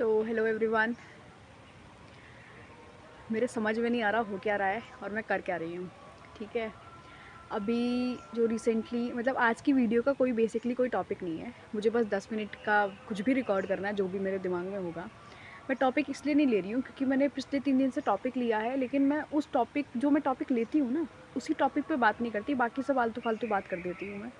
तो hello everyone. मेरे समझ में नहीं आ रहा हो क्या रहा है और मैं कर क्या रही हूँ। ठीक है। अभी जो रिसेंटली मतलब आज की वीडियो का कोई बेसिकली कोई टॉपिक नहीं है। मुझे बस 10 मिनट का कुछ भी रिकॉर्ड करना है जो भी मेरे दिमाग में होगा। मैं टॉपिक इसलिए नहीं ले रही हूँ क्योंकि मैंने पिछले 3 दिन से टॉपिक लिया है, लेकिन मैं उस टॉपिक जो मैं टॉपिक लेती हूँ ना उसी टॉपिक पे बात नहीं करती, बाकी सब फालतू फालतू बात कर देती हूँ मैं।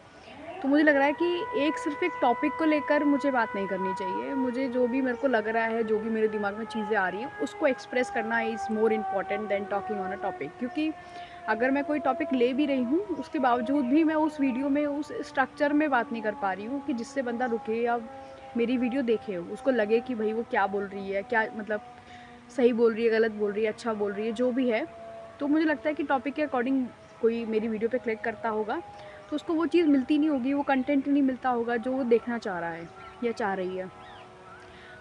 तो मुझे लग रहा है कि सिर्फ़ एक टॉपिक को लेकर मुझे बात नहीं करनी चाहिए। मुझे जो भी मेरे को लग रहा है, जो भी मेरे दिमाग में चीज़ें आ रही हैं, उसको एक्सप्रेस करना is more important than talking on a topic. क्योंकि अगर मैं कोई टॉपिक ले भी रही हूँ, उसके बावजूद भी मैं उस वीडियो में उस स्ट्रक्चर में बात नहीं कर पा रही हूँ कि जिससे बंदा रुके या मेरी वीडियो देखे, उसको लगे कि भई वो क्या बोल रही है, क्या मतलब सही बोल रही है, गलत बोल रही है, अच्छा बोल रही है, जो भी है। तो मुझे लगता है कि टॉपिक के अकॉर्डिंग कोई मेरी वीडियो पे क्लिक करता होगा तो उसको वो चीज़ मिलती नहीं होगी, वो कंटेंट नहीं मिलता होगा जो वो देखना चाह रहा है या चाह रही है।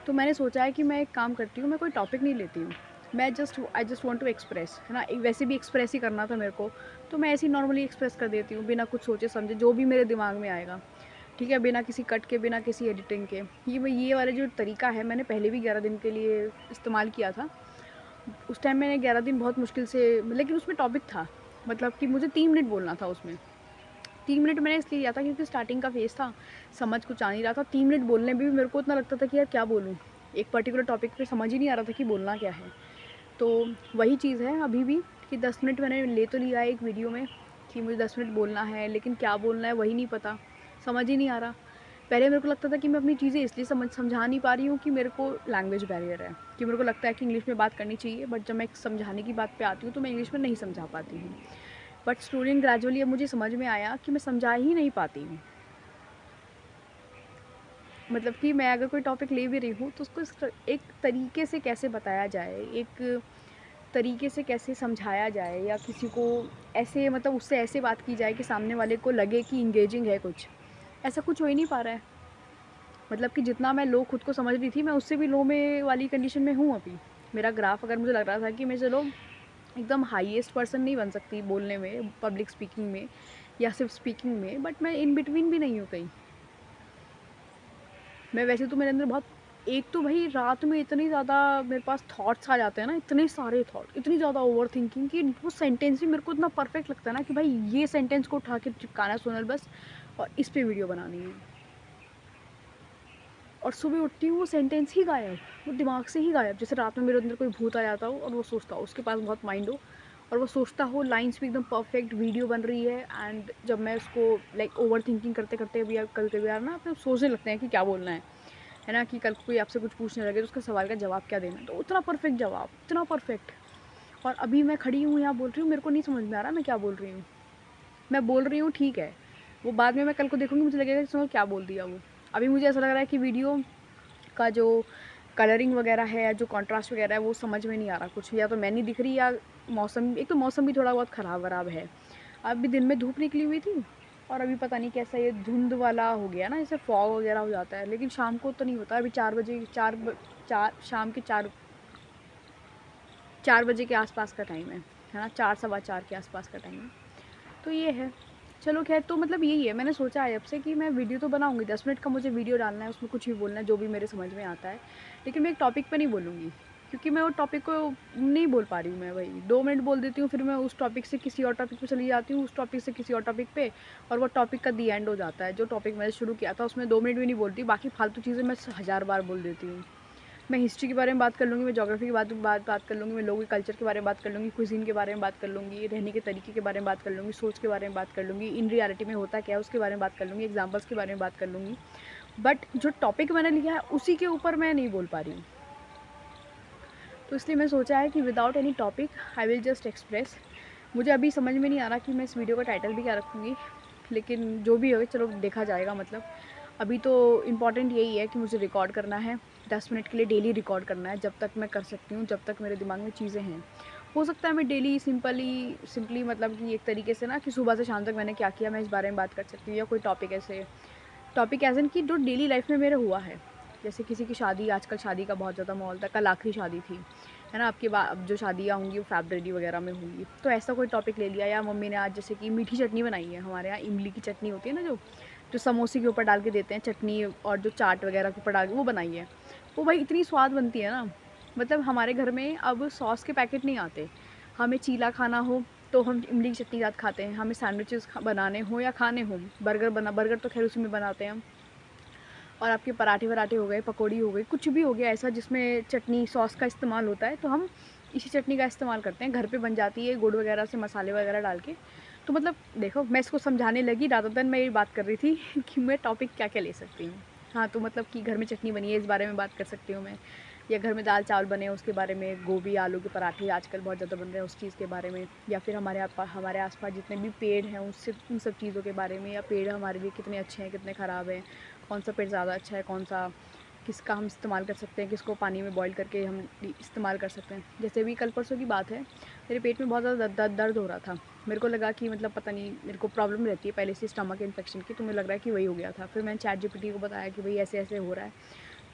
तो मैंने सोचा है कि मैं एक काम करती हूँ, मैं कोई टॉपिक नहीं लेती हूँ। I just want to express, है ना? वैसे भी एक्सप्रेस ही करना था मेरे को, तो मैं ऐसे ही नॉर्मली एक्सप्रेस कर देती हूँ बिना कुछ सोचे समझे, जो भी मेरे दिमाग में आएगा। ठीक है, बिना किसी कट के, बिना किसी एडिटिंग के। ये वाला जो तरीका है मैंने पहले भी 11 दिन के लिए इस्तेमाल किया था। उस टाइम मैंने 11 दिन बहुत मुश्किल से, लेकिन उसमें टॉपिक था, मतलब कि मुझे 3 मिनट बोलना था उसमें। 3 मिनट मैंने इसलिए लिया था क्योंकि स्टार्टिंग का फ़ेज़ था, समझ कुछ आ नहीं रहा था। 3 मिनट बोलने में भी मेरे को इतना लगता था कि यार क्या बोलूँ? एक पर्टिकुलर टॉपिक पे समझ ही नहीं आ रहा था कि बोलना क्या है। तो वही चीज़ है अभी भी कि 10 मिनट मैंने ले तो लिया है एक वीडियो में कि मुझे 10 मिनट बोलना है, लेकिन क्या बोलना है वही नहीं पता, समझ ही नहीं आ रहा। पहले मेरे को लगता था कि मैं अपनी चीज़ें इसलिए समझा नहीं पा रही हूँ कि मेरे को लैंग्वेज बैरियर है, कि मेरे को लगता है कि इंग्लिश में बात करनी चाहिए, बट जब मैं समझाने की बात पे आती हूँ तो मैं इंग्लिश में नहीं समझा पाती हूँ। बट स्लोली एंड ग्रेजुअली अब मुझे समझ में आया कि मैं समझा ही नहीं पाती हूँ। मतलब कि मैं अगर कोई टॉपिक ले भी रही हूँ तो उसको एक तरीके से कैसे बताया जाए, एक तरीके से कैसे समझाया जाए, या किसी को ऐसे मतलब उससे ऐसे बात की जाए कि सामने वाले को लगे कि इंगेजिंग है कुछ। ऐसा कुछ हो ही नहीं पा रहा है। मतलब कि जितना मैं लो खुद को समझ रही थी, मैं उससे भी लो में वाली कंडीशन में हूँ अभी। मेरा ग्राफ अगर मुझे लग रहा था कि मैं चलो एकदम हाईएस्ट पर्सन नहीं बन सकती बोलने में, पब्लिक स्पीकिंग में या सिर्फ स्पीकिंग में, बट मैं इन बिटवीन भी नहीं हूँ कहीं। मैं वैसे तो मेरे अंदर बहुत, एक तो भाई रात में इतनी ज़्यादा मेरे पास थॉट्स आ जाते हैं ना, इतने सारे थॉट, इतनी ज़्यादा ओवर थिंकिंग कि वो सेंटेंस भी मेरे को इतना परफेक्ट लगता है ना कि भाई ये सेंटेंस को उठा के चिपकाना है सोनल बस, और इस पे वीडियो बनानी है। और सुबह उठती हूँ वो सेंटेंस ही गायब, वो दिमाग से ही गायब, जैसे रात में मेरे अंदर कोई भूत आ जाता हो और वो सोचता हो, उसके पास बहुत माइंड हो और वो सोचता हो, लाइन्स भी एकदम परफेक्ट, वीडियो बन रही है। एंड जब मैं उसको लाइक ओवर थिंकिंग करते करते भी, यार कभी कभी यार ना अपने सोचने लगते हैं कि क्या बोलना है ना, कि कल को कोई आपसे कुछ पूछने लगे तो उसका सवाल का जवाब क्या देना है, तो उतना परफेक्ट जवाब, इतना परफेक्ट। और अभी मैं खड़ी हूँ यहाँ बोल रही हूँ, मेरे को नहीं समझ में आ रहा मैं क्या बोल रही हूँ। मैं बोल रही हूँ ठीक है, वो बाद में मैं कल को देखूँगी मुझे लगेगा कि सुनो क्या बोल दिया वो। अभी मुझे ऐसा लग रहा है कि वीडियो का जो कलरिंग वगैरह है या जो कॉन्ट्रास्ट वगैरह है वो समझ में नहीं आ रहा कुछ, या तो मैं नहीं दिख रही, या मौसम, एक तो मौसम भी थोड़ा बहुत ख़राब वराब है। अभी दिन में धूप निकली हुई थी और अभी पता नहीं कैसा ये धुंध वाला हो गया ना, जैसे फॉग वगैरह हो जाता है, लेकिन शाम को तो नहीं होता। अभी 4 बजे, शाम के 4 बजे के आसपास का टाइम है ना, 4 सवा 4 के आसपास का टाइम है। तो ये है। चलो खैर, तो मतलब यही है, मैंने सोचा है अब से कि मैं वीडियो तो बनाऊँगी, 10 मिनट का मुझे वीडियो डालना है, उसमें कुछ भी बोलना है जो भी मेरे समझ में आता है। लेकिन मैं एक टॉपिक पे नहीं बोलूँगी, क्योंकि मैं वो टॉपिक को नहीं बोल पा रही हूँ। मैं वही 2 मिनट बोल देती हूँ, फिर मैं उस टॉपिक से किसी और टॉपिक पे चली जाती हूँ, उस टॉपिक से किसी और टॉपिक पे, और वो टॉपिक का दी एंड हो जाता है। जो टॉपिक मैंने शुरू किया था उसमें 2 मिनट भी नहीं बोलती, बाकी फालतू चीज़ें मैं 1000 बार बोल देती हूँ। मैं हिस्ट्री के बारे में बात कर लूँगी, मैं ज्योग्राफी की बात कर लूँगी, मैं लोगों के कल्चर के बारे में बात कर लूँगी, कुज़ीन के बारे में बात कर लूँगी, रहने के तरीके के बारे में बात कर लूँगी, सोच के बारे में बात कर लूँगी, इन रियलिटी में होता क्या है उसके बारे में बात कर लूँगी, एग्जाम्पल्स के बारे में बात कर लूँगी। बट जो टॉपिक मैंने लिया है उसी के ऊपर मैं नहीं बोल पा रही हूँ। तो इसलिए मैं सोचा है कि without any topic I will just express. मुझे अभी समझ में नहीं आ रहा कि मैं इस वीडियो का टाइटल भी क्या रखूँगी, लेकिन जो भी हो चलो देखा जाएगा। मतलब अभी तो इम्पॉर्टेंट यही है कि मुझे रिकॉर्ड करना है, 10 मिनट के लिए डेली रिकॉर्ड करना है, जब तक मैं कर सकती हूँ, जब तक मेरे दिमाग में चीज़ें हैं। हो सकता है मैं डेली सिंपली मतलब कि एक तरीके से ना कि सुबह से शाम तक मैंने क्या किया मैं इस बारे में बात कर सकती हूँ, या कोई टॉपिक एज़ इन कि जो डेली लाइफ में मेरे हुआ है। जैसे किसी की शादी, आजकल शादी का बहुत ज़्यादा माहौल था, कल आखिरी शादी थी, है ना? आपके बाद अब जो शादियाँ होंगी वो फ़ेब्रुअरी वगैरह में होंगी, तो ऐसा कोई टॉपिक ले लिया। या मम्मी ने आज जैसे कि मीठी चटनी बनाई है, हमारे यहाँ इमली की चटनी होती है ना, जो जो समोसे के ऊपर डाल के देते हैं चटनी, और जो चाट वगैरह के ऊपर डाल के वो बनाई है। वो भाई इतनी स्वाद बनती है ना, मतलब हमारे घर में अब सॉस के पैकेट नहीं आते। हमें चीला खाना हो तो हम इमली की चटनी के साथ खाते हैं, हमें सैंडविचेस बनाने हो या खाने हो, बर्गर तो खैर उसी में बनाते हैं हम। और आपके पराठे वराठे हो गए, पकौड़ी हो गई, कुछ भी हो गया ऐसा जिसमें चटनी सॉस का इस्तेमाल होता है, तो हम इसी चटनी का इस्तेमाल करते हैं। घर पे बन जाती है गुड़ वगैरह से, मसाले वगैरह डाल के। तो मतलब देखो, मैं इसको समझाने लगी रादर देन मैं ये बात कर रही थी कि मैं टॉपिक क्या क्या ले सकती हूँ। हाँ, तो मतलब कि घर में चटनी बनी है इस बारे में बात कर सकती हूँ मैं, या घर में दाल चावल बने हैं उसके बारे में, गोभी आलू के पराठे आजकल बहुत ज़्यादा बन रहे हैं उस चीज़ के बारे में, या फिर हमारे आसपास जितने भी पेड़ हैं उससे उन सब चीज़ों के बारे में, या पेड़ हमारे लिए कितने अच्छे हैं कितने ख़राब हैं, कौन सा पेड़ ज़्यादा अच्छा है, कौन सा किसका हम इस्तेमाल कर सकते हैं, किसको पानी में बॉईल करके हम इस्तेमाल कर सकते हैं। जैसे भी कल परसों की बात है, मेरे पेट में बहुत ज़्यादा दर्द हो रहा था। मेरे को लगा कि मतलब पता नहीं, मेरे को प्रॉब्लम रहती है पहले से स्टमक इन्फेक्शन की, तो मुझे लग रहा है कि वही हो गया था। फिर मैंने चैट जीपीटी को बताया कि भाई ऐसे ऐसे हो रहा है।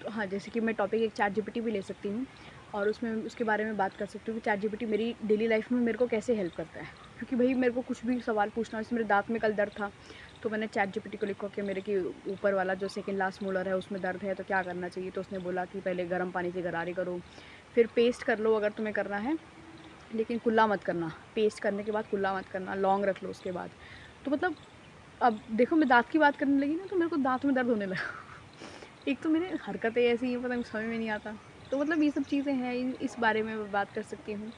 तो हाँ, जैसे कि मैं टॉपिक एक चैट जीपीटी भी ले सकती हूँ और उसमें उसके बारे में बात कर सकती हूँ कि चैट जीपीटी मेरी डेली लाइफ में मेरे को कैसे हेल्प करता है। क्योंकि भाई मेरे को कुछ भी सवाल पूछना, जैसे मेरे दांत में कल दर्द था, तो मैंने चैट जीपीटी को लिखा कि मेरे की ऊपर वाला जो सेकंड लास्ट मोलर है उसमें दर्द है, तो क्या करना चाहिए। तो उसने बोला कि पहले गर्म पानी से गरारे करो, फिर पेस्ट कर लो अगर तुम्हें करना है, लेकिन कुल्ला मत करना। पेस्ट करने के बाद कुल्ला मत करना, लौंग रख लो उसके बाद। तो मतलब अब देखो, मैं दाँत की बात करने लगी ना तो मेरे को दाँत में दर्द होने लगा। एक तो मेरी हरकतें ऐसी हैं, पता नहीं समझ में नहीं आता। तो मतलब ये सब चीज़ें हैं, इस बारे में मैं बात कर सकती हूँ,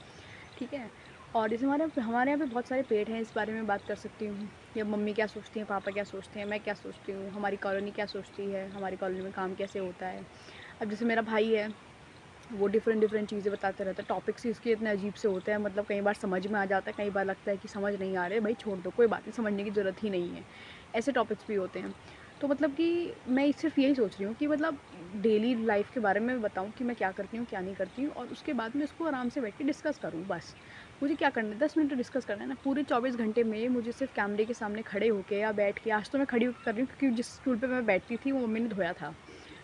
ठीक है। और जैसे हमारे यहाँ पे बहुत सारे पेड़ हैं, इस बारे में बात कर सकती हूँ। या मम्मी क्या सोचती हैं, पापा क्या सोचते हैं, मैं क्या सोचती हूँ, हमारी कॉलोनी क्या सोचती है, हमारी कॉलोनी में काम कैसे होता है। अब जैसे मेरा भाई है, वो डिफरेंट डिफरेंट चीज़ें बताते रहता है, टॉपिक्स ही इसके इतने अजीब से होते हैं, मतलब कई बार समझ में आ जाता है, कई बार लगता है कि समझ नहीं आ रहे, भाई छोड़ दो, कोई बात नहीं, समझने की ज़रूरत ही नहीं है। ऐसे टॉपिक्स भी होते हैं। तो मतलब कि मैं सिर्फ यही सोच रही हूँ कि मतलब डेली लाइफ के बारे में बताऊँ कि मैं क्या करती हूँ क्या नहीं करती हूँ, और उसके बाद में इसको आराम से बैठ के डिस्कस करूँ बस। मुझे क्या करना है, 10 मिनट डिस्कस करना है ना, पूरे 24 घंटे में मुझे सिर्फ कैमरे के सामने खड़े होकर या बैठ के, आज तो मैं खड़ी होकर कर रही हूँ क्योंकि जिस स्टूल पे मैं बैठती थी वो मम्मी ने धोया था,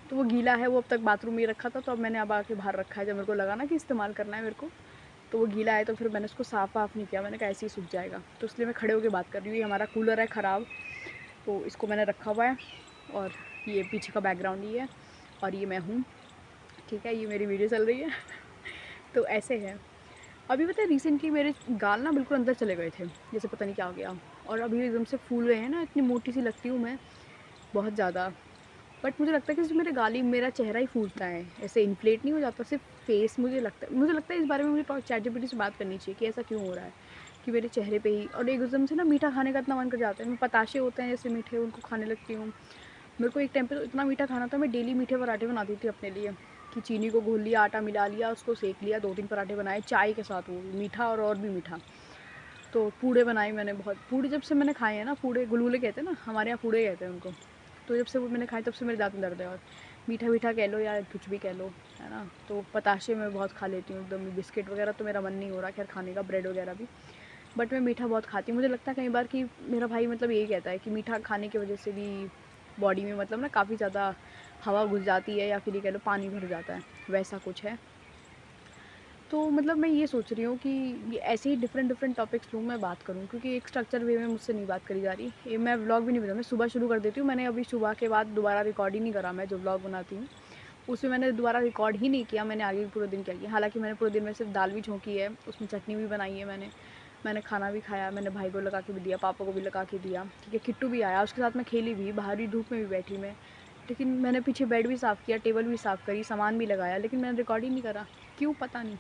तो वो गीला है, वो अब तक बाथरूम में ही रखा था, तो अब मैंने अब आके बाहर रखा है, जब मेरे को लगा ना कि इस्तेमाल करना है मेरे को, तो वो गीला है, तो फिर मैंने उसको साफ़ वाफ़ नहीं किया, मैंने कहा ऐसे ही सूख जाएगा, तो इसलिए मैं खड़े होकर बात कर रही हूँ। ये हमारा कूलर है ख़राब, तो इसको मैंने रखा हुआ है, और ये पीछे का बैकग्राउंड ही है, और ये मैं हूँ, ठीक है, ये मेरी वीडियो चल रही है। तो ऐसे है। अभी पता है रिसेंटली मेरे गाल ना बिल्कुल अंदर चले गए थे, जैसे पता नहीं क्या हो गया, और अभी एकदम से फूल गए हैं ना, इतनी मोटी सी लगती हूँ मैं, बहुत ज़्यादा। बट मुझे लगता है कि सिर्फ मेरा चेहरा ही फूलता है, ऐसे इन्फ्लेट नहीं हो जाता, सिर्फ फेस। मुझे लगता है इस बारे में मुझे चैट जीपीटी से बात करनी चाहिए कि ऐसा क्यों हो रहा है कि मेरे चेहरे पे ही, और एकदम से ना मीठा खाने का इतना मन कर जाता है। मैं पताशे होते हैं जैसे मीठे, उनको खाने लगती हूँ। मेरे को एक टाइम पे तो इतना मीठा खाना था, मैं डेली मीठे पराठे बनाती थी अपने लिए, कि चीनी को घोल लिया, आटा मिला लिया, उसको सेक लिया, 2-3 पराठे बनाए चाय के साथ, वो मीठा और भी मीठा। तो पूड़े बनाए मैंने बहुत, पूड़े जब से मैंने खाए हैं ना, पूड़े गुलगुले कहते हैं ना, हमारे यहाँ पूड़े कहते हैं उनको। तो जब से वो मैंने खाए तब से मेरे दाँत में दर्द है, और मीठा मीठा कह लो या कुछ भी कह लो, है ना। तो पताशे मैं बहुत खा लेती हूँ एकदम, बिस्किट वगैरह तो मेरा मन नहीं हो रहा खैर खाने का, ब्रेड वगैरह भी, बट मैं मीठा बहुत खाती हूँ। मुझे लगता है कई बार कि मेरा भाई मतलब यही कहता है कि मीठा खाने की वजह से भी बॉडी में मतलब ना काफ़ी ज़्यादा हवा घुस जाती है, या फिर ये कह लो पानी भर जाता है, वैसा कुछ है। तो मतलब मैं ये सोच रही हूँ कि ये ऐसे ही डिफरेंट डिफरेंट टॉपिक्स लूँ, मैं बात करूँ, क्योंकि एक स्ट्रक्चर वे में मुझसे नहीं बात करी जा रही। ये मैं व्लॉग भी नहीं बना, मैं सुबह शुरू कर देती हूँ, मैंने अभी सुबह के बाद दोबारा रिकॉर्ड ही नहीं करा। मैं जो व्लॉग बनाती हूँ उसमें मैंने दोबारा रिकॉर्ड ही नहीं किया, मैंने आगे पूरे दिन क्या किया। हालांकि मैंने पूरे दिन में सिर्फ दाल भी झोंकी है, उसमें चटनी भी बनाई है मैंने, मैंने खाना भी खाया, मैंने भाई को लगा के भी दिया, पापा को भी लगा के दिया, ठीक है। किट्टू भी आया, उसके साथ मैं खेली भी, बाहर ही धूप में भी बैठी मैं, लेकिन मैंने पीछे बेड भी साफ़ किया, टेबल भी साफ़ करी, सामान भी लगाया, लेकिन मैंने रिकॉर्ड ही नहीं करा। क्यों पता नहीं।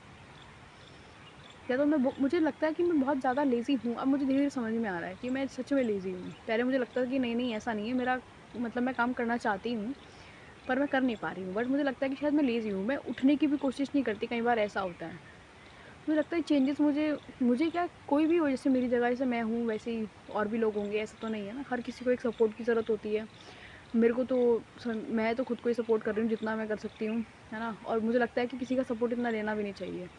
या तो मुझे लगता है कि मैं बहुत ज़्यादा लेज़ी हूँ। अब मुझे धीरे-धीरे समझ में आ रहा है कि मैं सच में लेज़ी हूँ। पहले मुझे लगता था कि नहीं-नहीं ऐसा नहीं है, मेरा मतलब मैं काम करना चाहती हूँ, पर मैं कर नहीं पा रही हूँ। बट मुझे लगता है कि शायद मैं लेज़ी हूँ, मैं उठने की भी कोशिश नहीं करती, कई बार ऐसा होता है। मुझे लगता है चेंजेस मुझे मुझे क्या, कोई भी हो, जैसे मेरी जगह जैसे मैं हूँ वैसे ही और भी लोग होंगे, ऐसा तो नहीं है ना। हर किसी को एक सपोर्ट की ज़रूरत होती है। मेरे को तो मैं तो खुद को ही सपोर्ट कर रही हूँ जितना मैं कर सकती हूँ, है ना। और मुझे लगता है कि किसी का सपोर्ट इतना लेना भी नहीं चाहिए।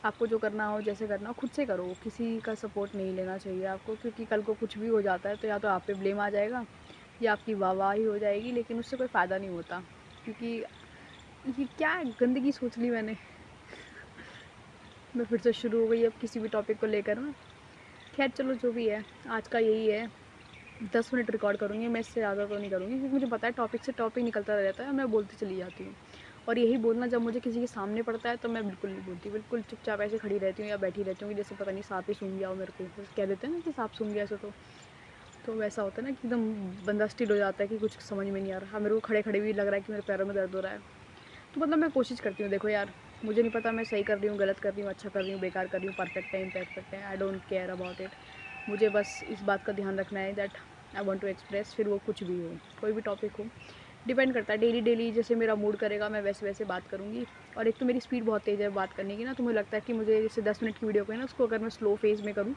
आपको जो करना हो, जैसे करना हो, खुद से करो, किसी का सपोर्ट नहीं लेना चाहिए आपको, क्योंकि कल को कुछ भी हो जाता है तो या तो आप पे ब्लेम आ जाएगा या आपकी वाहवाही हो जाएगी, लेकिन उससे कोई फ़ायदा नहीं होता। क्योंकि ये क्या गंदगी सोच ली मैंने। मैं फिर से शुरू हो गई अब किसी भी टॉपिक को लेकर ना। खैर चलो, जो भी है, आज का यही है। 10 मिनट रिकॉर्ड करूँगी मैं, इससे ज़्यादा तो नहीं करूँगी, क्योंकि मुझे पता है टॉपिक से टॉपिक निकलता रहता है और मैं बोलती चली जाती हूँ। और यही बोलना जब मुझे किसी के सामने पड़ता है तो मैं बिल्कुल नहीं बोलती, बिल्कुल चुपचाप ऐसे खड़ी रहती हूँ या बैठी रहती हूँ कि जैसे पता नहीं सांप ही सूंघ गया हो मेरे को। कह देते हैं ना कि सांप सूंघ गया ऐसे, तो वैसा होता है ना कि एकदम बंदा स्टिल हो जाता है कि कुछ समझ में नहीं आ रहा। हाँ, मेरे को खड़े खड़े भी लग रहा है कि मेरे पैरों में दर्द हो रहा है। तो मतलब मैं कोशिश करती हूँ, देखो यार मुझे नहीं पता मैं सही कर रही हूँ, गलत कर रही हूँ, अच्छा कर रही हूँ, बेकार कर रही हूँ, परफेक्ट है, इम्परफेक्ट है, I don't care about it. मुझे बस इस बात का ध्यान रखना है that I want to express, फिर वो कुछ भी हो, कोई भी टॉपिक हो, डिपेंड करता है। डेली डेली जैसे मेरा मूड करेगा मैं वैसे वैसे बात करूँगी। और एक तो मेरी स्पीड बहुत तेज़ है बात करने की ना, तो मुझे लगता है कि मुझे जैसे 10 मिनट की वीडियो को है ना, उसको अगर मैं स्लो फेज़ में करूँ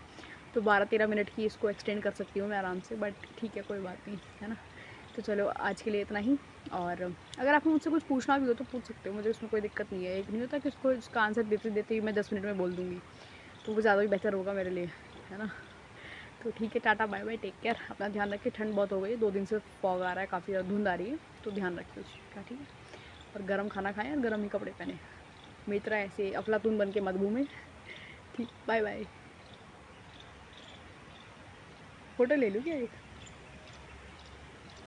तो 12-13 मिनट की इसको एक्सटेंड कर सकती हूँ मैं आराम से। बट ठीक है, कोई बात नहीं, है ना। तो चलो आज के लिए इतना ही। और अगर आपको मुझसे कुछ पूछना भी हो तो पूछ सकते हो, मुझे उसमें कोई दिक्कत नहीं है। एक नहीं होता कि उसको इसका आंसर देते देते ही मैं 10 मिनट में बोल दूँगी, तो वो ज़्यादा ही बेहतर होगा मेरे लिए, है ना। तो ठीक है, tata bye bye, take care, अपना ध्यान रखिए। ठंड बहुत हो गई है, 2 दिन से फॉग आ रहा है, काफ़ी ज़्यादा धुंध आ रही है, तो ध्यान रखिए उस चीज़ का, ठीक है। और गर्म खाना खाएँ और गर्म ही कपड़े पहने, मेरी तरह ऐसे अफलातून बन के मत घूमें। ठीक, बाय बाय। फ़ोटो ले लूँ क्या एक?